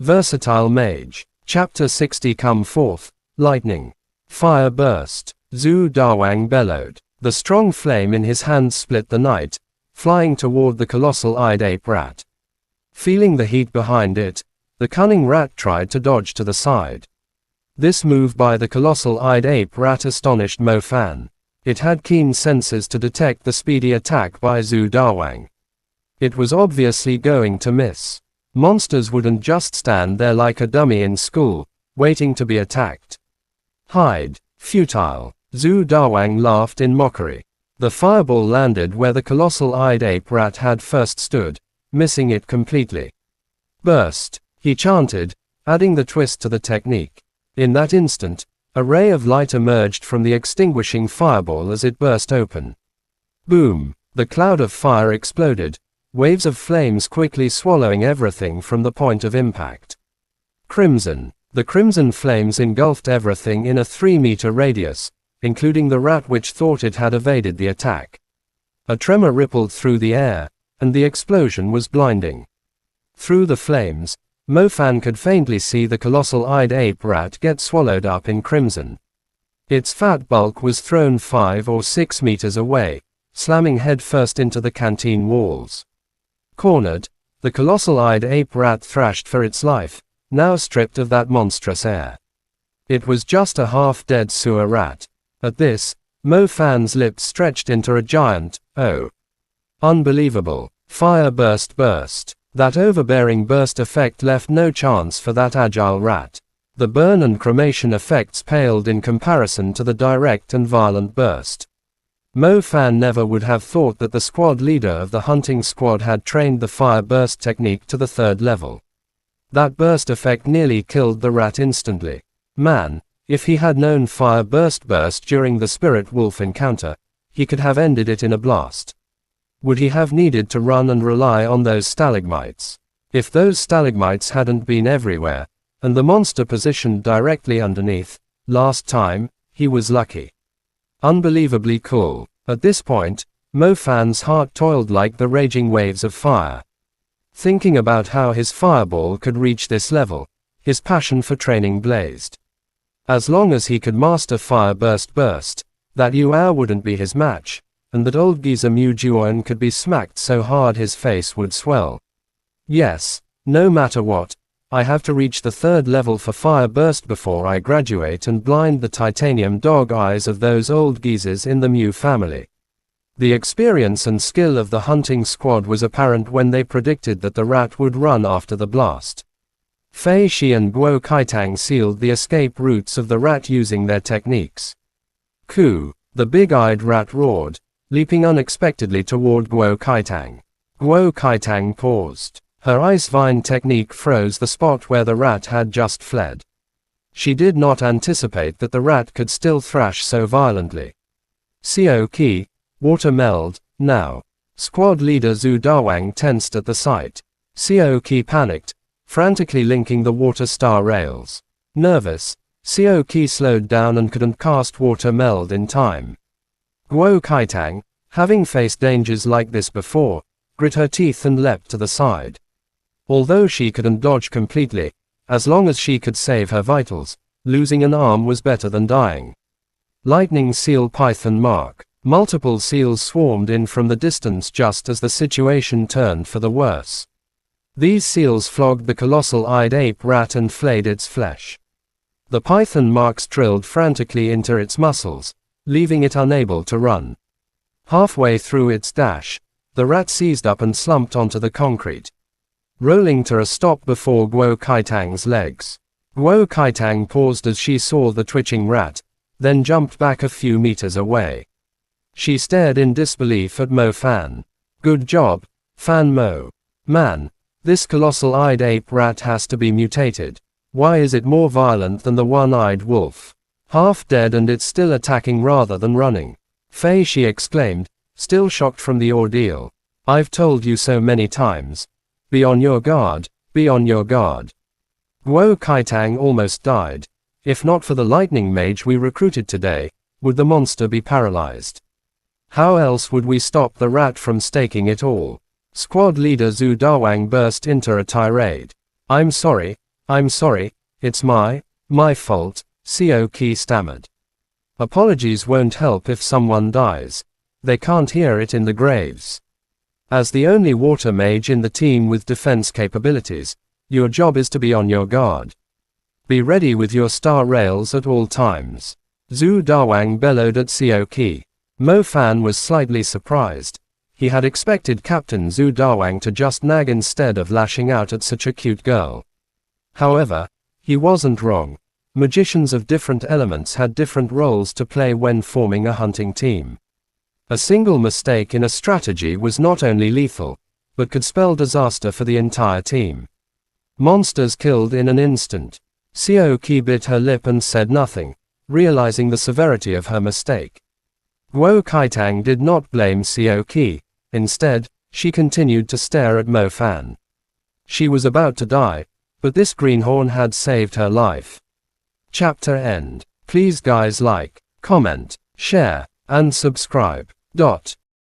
Versatile Mage. Chapter 60. Come forth, lightning. Fire burst. Zhu Dawang bellowed. The strong flame in his hands split the night, flying toward the colossal-eyed ape rat. Feeling the heat behind it, the cunning rat tried to dodge to the side. This move by the colossal-eyed ape rat astonished Mo Fan. It had keen senses to detect the speedy attack by Zhu Dawang. It was obviously going to miss. Monsters wouldn't just stand there like a dummy in school, waiting to be attacked. Hide. Futile. Zhu Dawang laughed in mockery. The fireball landed where the colossal-eyed ape rat had first stood, missing it completely. Burst. He chanted, adding the twist to the technique. In that instant, a ray of light emerged from the extinguishing fireball as it burst open. Boom! The cloud of fire exploded, waves of flames quickly swallowing everything from the point of impact. Crimson. The crimson flames engulfed everything in a 3-meter radius, including the rat which thought it had evaded the attack. A tremor rippled through the air, and the explosion was blinding. Through the flames, Mo Fan could faintly see the colossal-eyed ape rat get swallowed up in crimson. Its fat bulk was thrown 5 or 6 meters away, slamming headfirst into the canteen walls. Cornered, the colossal-eyed ape rat thrashed for its life, now stripped of that monstrous air. It was just a half-dead sewer rat. At this, Mo Fan's lips stretched into a giant, "Oh." Unbelievable. Fire burst. That overbearing burst effect left no chance for that agile rat. The burn and cremation effects paled in comparison to the direct and violent burst. Mo Fan never would have thought that the squad leader of the hunting squad had trained the fire burst technique to the 3rd level. That burst effect nearly killed the rat instantly. Man, if he had known fire burst during the spirit wolf encounter, he could have ended it in a blast. Would he have needed to run and rely on those stalagmites? If those stalagmites hadn't been everywhere, and the monster positioned directly underneath, last time, he was lucky. Unbelievably cool. At this point, Mo Fan's heart toiled like the raging waves of fire. Thinking about how his fireball could reach this level, his passion for training blazed. As long as he could master fire burst, that Yuao wouldn't be his match, and that old geezer Mu Juan could be smacked so hard his face would swell. Yes, no matter what, I have to reach the 3rd level for fire burst before I graduate and blind the titanium dog eyes of those old geezers in the Mu family. The experience and skill of the hunting squad was apparent when they predicted that the rat would run after the blast. Fei Shi and Guo Kaitang sealed the escape routes of the rat using their techniques. Ku, the big-eyed rat roared, leaping unexpectedly toward Guo Kaitang. Guo Kaitang paused. Her ice vine technique froze the spot where the rat had just fled. She did not anticipate that the rat could still thrash so violently. Xiao Qi, water meld, now. Squad leader Zhu Dawang tensed at the sight. Xiao Qi panicked, frantically linking the water star rails. Nervous, Xiao Qi slowed down and couldn't cast water meld in time. Guo Kaitang, having faced dangers like this before, grit her teeth and leapt to the side. Although she couldn't dodge completely, as long as she could save her vitals, losing an arm was better than dying. Lightning seal python mark. Multiple seals swarmed in from the distance just as the situation turned for the worse. These seals flogged the colossal-eyed ape rat and flayed its flesh. The python marks drilled frantically into its muscles, leaving it unable to run. Halfway through its dash, the rat seized up and slumped onto the concrete, rolling to a stop before Guo Kaitang's legs. Guo Kaitang paused as she saw the twitching rat, then jumped back a few meters away. She stared in disbelief at Mo Fan. Good job, Fan Mo. Man, this colossal-eyed ape rat has to be mutated. Why is it more violent than the one-eyed wolf? Half dead and it's still attacking rather than running. Fei Shi exclaimed, still shocked from the ordeal. I've told you so many times. Be on your guard, be on your guard. Guo Kaitang almost died. If not for the lightning mage we recruited today, would the monster be paralyzed? How else would we stop the rat from staking it all? Squad leader Zhu Dawang burst into a tirade. I'm sorry, I'm sorry, it's my fault, Sioki stammered. Apologies won't help if someone dies. They can't hear it in the graves. As the only water mage in the team with defense capabilities, your job is to be on your guard. Be ready with your star rails at all times. Zhu Dawang bellowed at Sioki. Mo Fan was slightly surprised. He had expected Captain Zhu Dawang to just nag instead of lashing out at such a cute girl. However, he wasn't wrong. Magicians of different elements had different roles to play when forming a hunting team. A single mistake in a strategy was not only lethal, but could spell disaster for the entire team. Monsters killed in an instant. Sioki bit her lip and said nothing, realizing the severity of her mistake. Guo Kaitang did not blame Sioki. Instead, she continued to stare at Mo Fan. She was about to die, but this greenhorn had saved her life. Chapter end. Please guys like, comment, share, and subscribe.